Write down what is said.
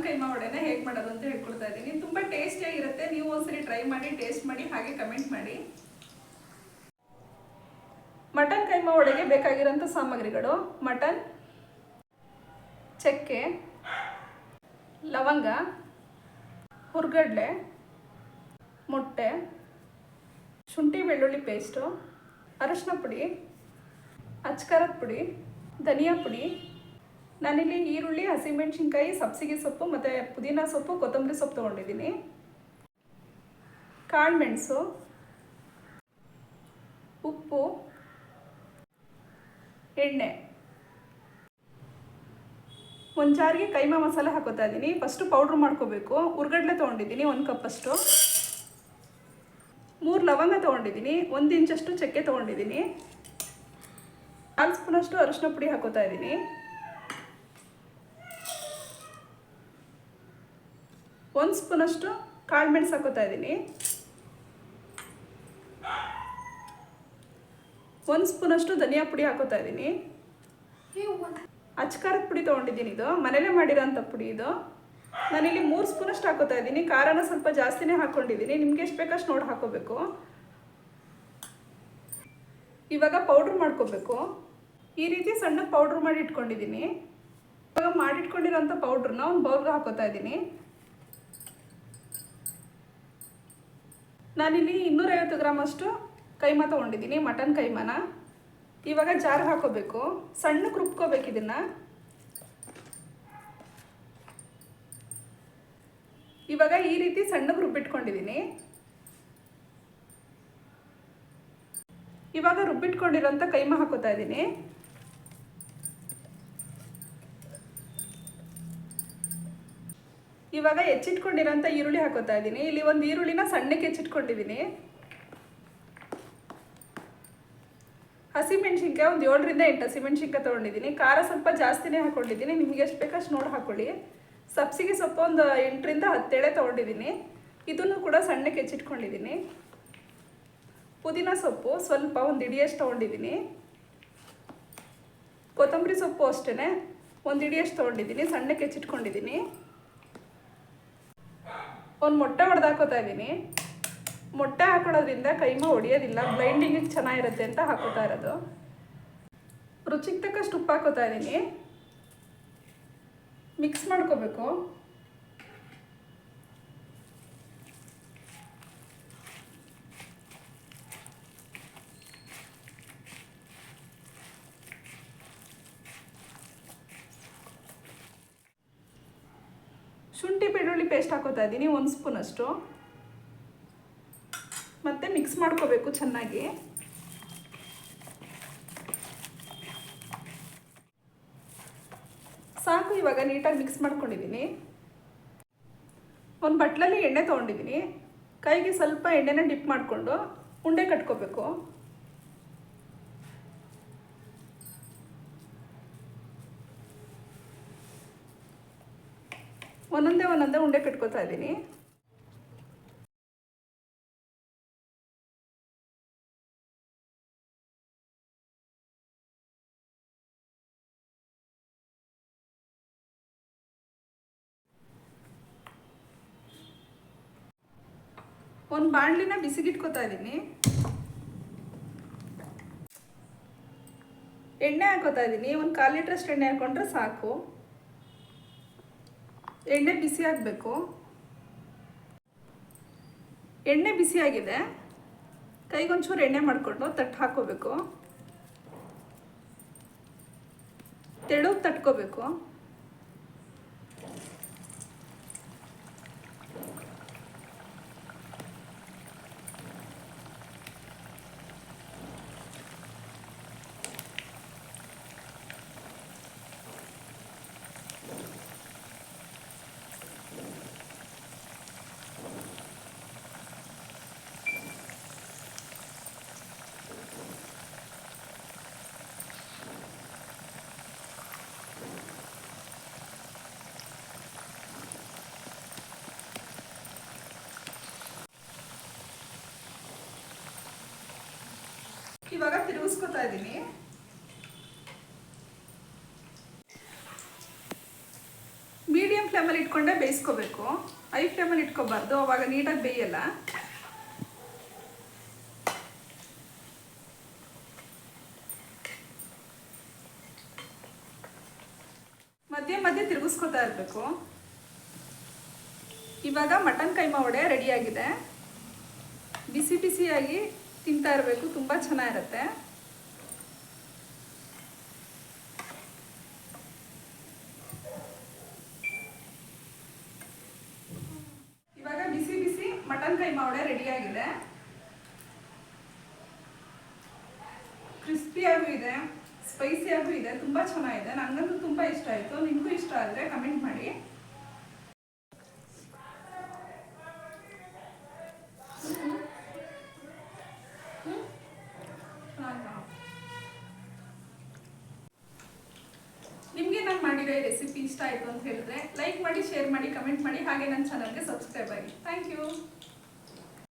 ಕೈಮಾ ವಡೆನ ಹೇಗೆ ಮಾಡೋದು ಅಂತ ಹೇಳ್ಕೊಡ್ತಾ ಇದ್ದೀನಿ. ತುಂಬ ಟೇಸ್ಟಿಯಾಗಿರುತ್ತೆ. ನೀವು ಒಂದ್ಸರಿ ಟ್ರೈ ಮಾಡಿ, ಟೇಸ್ಟ್ ಮಾಡಿ, ಹಾಗೆ ಕಮೆಂಟ್ ಮಾಡಿ. ಮಟನ್ ಕೈಮಾ ವಡೆಗೆ ಬೇಕಾಗಿರೋಂಥ ಸಾಮಗ್ರಿಗಳು: ಮಟನ್, ಚಕ್ಕೆ, ಲವಂಗ, ಹುರ್ಗಡ್ಲೆ, ಮೊಟ್ಟೆ, ಶುಂಠಿ ಬೆಳ್ಳುಳ್ಳಿ ಪೇಸ್ಟು, ಅರಶಿನ ಪುಡಿ, ಅಚ್ಕಾರದ ಪುಡಿ, ಧನಿಯಾ ಪುಡಿ. ನಾನಿಲ್ಲಿ ಈರುಳ್ಳಿ, ಹಸಿಮೆಣಸಿನ್ಕಾಯಿ, ಸಬ್ಸಿಗೆ ಸೊಪ್ಪು ಮತ್ತು ಪುದೀನ ಸೊಪ್ಪು, ಕೊತ್ತಂಬರಿ ಸೊಪ್ಪು ತೊಗೊಂಡಿದ್ದೀನಿ. ಕಾಳುಮೆಣಸು, ಉಪ್ಪು, ಎಣ್ಣೆ. ಒಂದು ಜಾರಿಗೆ ಕೈಮಾ ಮಸಾಲೆ ಹಾಕೋತಾ ಇದ್ದೀನಿ. ಫಸ್ಟು ಪೌಡ್ರ್ ಮಾಡ್ಕೋಬೇಕು. ಹುರ್ಗಡ್ಲೆ ತೊಗೊಂಡಿದ್ದೀನಿ 1 ಕಪ್ಪಷ್ಟು, 3 ಲವಂಗ ತೊಗೊಂಡಿದ್ದೀನಿ, 1 ಇಂಚಷ್ಟು ಚಕ್ಕೆ ತೊಗೊಂಡಿದ್ದೀನಿ, 4 ಸ್ಪೂನಷ್ಟು ಅರಿಶಿನ ಪುಡಿ ಹಾಕೋತಾ ಇದ್ದೀನಿ, 1 ಸ್ಪೂನಷ್ಟು ಕಾಳುಮೆಣಸು ಹಾಕೋತಾ ಇದ್ದೀನಿ, 1 ಸ್ಪೂನಷ್ಟು ಧನಿಯಾ ಪುಡಿ ಹಾಕೋತಾ ಇದ್ದೀನಿ, ಅಚ್ಕಾರದ ಪುಡಿ ತೊಗೊಂಡಿದ್ದೀನಿ. ಇದು ಮನೇಲೇ ಮಾಡಿರೋಂಥ ಪುಡಿ. ಇದು ನಾನಿಲ್ಲಿ 3 ಸ್ಪೂನಷ್ಟು ಹಾಕೋತಾ ಇದ್ದೀನಿ. ಖಾರನ ಸ್ವಲ್ಪ ಜಾಸ್ತಿನೇ ಹಾಕ್ಕೊಂಡಿದ್ದೀನಿ. ನಿಮ್ಗೆ ಎಷ್ಟು ಬೇಕಷ್ಟು ನೋಡಿ ಹಾಕೋಬೇಕು. ಇವಾಗ ಪೌಡ್ರ್ ಮಾಡ್ಕೋಬೇಕು. ಈ ರೀತಿ ಸಣ್ಣ ಪೌಡ್ರ್ ಮಾಡಿ ಇಟ್ಕೊಂಡಿದ್ದೀನಿ. ಇವಾಗ ಮಾಡಿಟ್ಕೊಂಡಿರೋಂಥ ಪೌಡ್ರನ್ನ ಒಂದು ಬೌಲ್ಗೆ ಹಾಕೋತಾ ಇದ್ದೀನಿ. ನಾನಿಲ್ಲಿ 250 ಗ್ರಾಮಷ್ಟು ಕೈಮಾ ತೊಗೊಂಡಿದ್ದೀನಿ, ಮಟನ್ ಕೈಮಾನ. ಇವಾಗ ಜಾರ್ ಹಾಕೋಬೇಕು. ಸಣ್ಣಕ್ಕೆ ರುಬ್ಕೋಬೇಕು ಇದನ್ನು. ಇವಾಗ ಈ ರೀತಿ ಸಣ್ಣಗೆ ರುಬ್ಬಿಟ್ಕೊಂಡಿದ್ದೀನಿ. ಇವಾಗ ರುಬ್ಬಿಟ್ಕೊಂಡಿರೋಂಥ ಕೈಮಾ ಹಾಕೋತಾ ಇದ್ದೀನಿ. ಇವಾಗ ಹೆಚ್ಚಿಟ್ಕೊಂಡಿರೋಂಥ ಈರುಳ್ಳಿ ಹಾಕೋತಾ ಇದ್ದೀನಿ. ಇಲ್ಲಿ ಒಂದು ಈರುಳ್ಳಿನ ಸಣ್ಣಕ್ಕೆ ಹೆಚ್ಚಿಟ್ಕೊಂಡಿದ್ದೀನಿ. ಹಸಿಮೆಣ್ಸಿನ್ಕಾಯಿ ಒಂದು 7ರಿಂದ 8 ಹಸಿಮೆಣ್ಸಿನ್ಕಾಯಿ ತೊಗೊಂಡಿದ್ದೀನಿ. ಖಾರ ಸ್ವಲ್ಪ ಜಾಸ್ತಿನೇ ಹಾಕ್ಕೊಂಡಿದ್ದೀನಿ. ನಿಮಗೆ ಎಷ್ಟು ಬೇಕಷ್ಟು ನೋಡಿ ಹಾಕ್ಕೊಳ್ಳಿ. ಸಬ್ಸಿಗೆ ಸೊಪ್ಪು ಒಂದು 8ರಿಂದ 10 ಎಳೆ ತೊಗೊಂಡಿದ್ದೀನಿ. ಇದನ್ನು ಕೂಡ ಸಣ್ಣಕ್ಕೆ ಹೆಚ್ಚಿಟ್ಕೊಂಡಿದ್ದೀನಿ. ಪುದೀನ ಸೊಪ್ಪು ಸ್ವಲ್ಪ ಒಂದು ಹಿಡಿಯಷ್ಟು ತೊಗೊಂಡಿದ್ದೀನಿ. ಕೊತ್ತಂಬರಿ ಸೊಪ್ಪು ಅಷ್ಟೇ ಒಂದು ಹಿಡಿಯಷ್ಟು ತೊಗೊಂಡಿದ್ದೀನಿ, ಸಣ್ಣಕ್ಕೆ ಹೆಚ್ಚಿಟ್ಕೊಂಡಿದ್ದೀನಿ. ಒಂದು ಮೊಟ್ಟೆ ಹೊಡೆದಾಕೋತಾ ಇದ್ದೀನಿ. ಮೊಟ್ಟೆ ಹಾಕೊಳ್ಳೋದ್ರಿಂದ ಕೈಮಾ ಹೊಡೆಯೋದಿಲ್ಲ, ಬ್ಲೈಂಡಿಂಗಿಗೆ ಚೆನ್ನಾಗಿರುತ್ತೆ ಅಂತ ಹಾಕೋತಾ ಇರೋದು. ರುಚಿಗೆ ತಕ್ಕಷ್ಟು ಉಪ್ಪು ಹಾಕೋತಾ ಇದ್ದೀನಿ. ಮಿಕ್ಸ್ ಮಾಡ್ಕೋಬೇಕು. ಶುಂಠಿ ಬೆಳ್ಳುಳ್ಳಿ ಪೇಸ್ಟ್ ಹಾಕೋತಾ ಇದ್ದೀನಿ 1 ಸ್ಪೂನಷ್ಟು. ಮತ್ತೆ ಮಿಕ್ಸ್ ಮಾಡ್ಕೋಬೇಕು ಚೆನ್ನಾಗಿ. ಸಾಕು, ಇವಾಗ ನೀಟಾಗಿ ಮಿಕ್ಸ್ ಮಾಡ್ಕೊಂಡಿದ್ದೀನಿ. ಒಂದು ಬಟ್ಲಲ್ಲಿ ಎಣ್ಣೆ ತೊಗೊಂಡಿದ್ದೀನಿ. ಕೈಗೆ ಸ್ವಲ್ಪ ಎಣ್ಣೆನ ಡಿಪ್ ಮಾಡಿಕೊಂಡು ಉಂಡೆ ಕಟ್ಕೋಬೇಕು. ಒಂದೊಂದೇ ಉಂಡೆ ಕಟ್ಕೋತಾ ಇದ್ದೀನಿ. ಒಂದು ಬಾಣಲಿನ ಬಿಸಿಗಿಟ್ಕೋತಾ ಇದ್ದೀನಿ. ಎಣ್ಣೆ ಹಾಕೋತಾ ಇದ್ದೀನಿ. ಒಂದು 1/4 ಲೀಟ್ರಷ್ಟು ಎಣ್ಣೆ ಹಾಕೊಂಡ್ರೆ ಸಾಕು. ಎಣ್ಣೆ ಬಿಸಿ ಆಗಬೇಕು. ಎಣ್ಣೆ ಬಿಸಿಯಾಗಿದೆ. ಕೈಗೊಂಚೂರು ಎಣ್ಣೆ ಮಾಡಿಕೊಂಡು ತಟ್ಟು ಹಾಕೋಬೇಕು. ತೆಳು ತಟ್ಕೋಬೇಕು. ಇವಾಗ ತಿರುಗಿಸ್ಕೊತಾ ಇದ್ದೀನಿ. ಮೀಡಿಯಂ ಫ್ಲೇಮಲ್ಲಿ ಇಟ್ಕೊಂಡೇ ಬೇಯಿಸ್ಕೋಬೇಕು. ಹೈ ಫ್ಲೇಮಲ್ಲಿ ಇಟ್ಕೋಬಾರ್ದು, ಅವಾಗ ನೀಟಾಗಿ ಬೇಯಲ್ಲ. ಮಧ್ಯೆ ಮಧ್ಯೆ ತಿರುಗಿಸ್ಕೊತಾ ಇರಬೇಕು. ಇವಾಗ ಮಟನ್ ಕೈಮಾ ವಡೆ ರೆಡಿಯಾಗಿದೆ. ಬಿಸಿ ಬಿಸಿಯಾಗಿ ತಿಂತಾ ಇರಬೇಕು, ತುಂಬ ಚೆನ್ನಾಗಿರುತ್ತೆ. ಇವಾಗ ಬಿಸಿ ಬಿಸಿ ಮಟನ್ ಕೈಮಾ ವಡೆ ರೆಡಿಯಾಗಿದೆ. ಕ್ರಿಸ್ಪಿಯಾಗೂ ಇದೆ, ಸ್ಪೈಸಿಯಾಗೂ ಇದೆ, ತುಂಬ ಚೆನ್ನಾಗಿದೆ. ನನಗಂತೂ ತುಂಬ ಇಷ್ಟ ಆಯಿತು. ನಿಮಗೂ ಇಷ್ಟ ಆದರೆ ಕಮೆಂಟ್ ಮಾಡಿ. ನಿಮಗೆ ನಾನು ಮಾಡಿರೋ ಈ ರೆಸಿಪಿ ಇಷ್ಟ ಆಯಿತು ಅಂತ ಹೇಳಿದ್ರೆ ಲೈಕ್ ಮಾಡಿ, ಶೇರ್ ಮಾಡಿ, ಕಮೆಂಟ್ ಮಾಡಿ, ಹಾಗೆ ನನ್ನ ಚಾನಲ್ಗೆ ಸಬ್ಸ್ಕ್ರೈಬ್ ಆಗಿ. Thank you.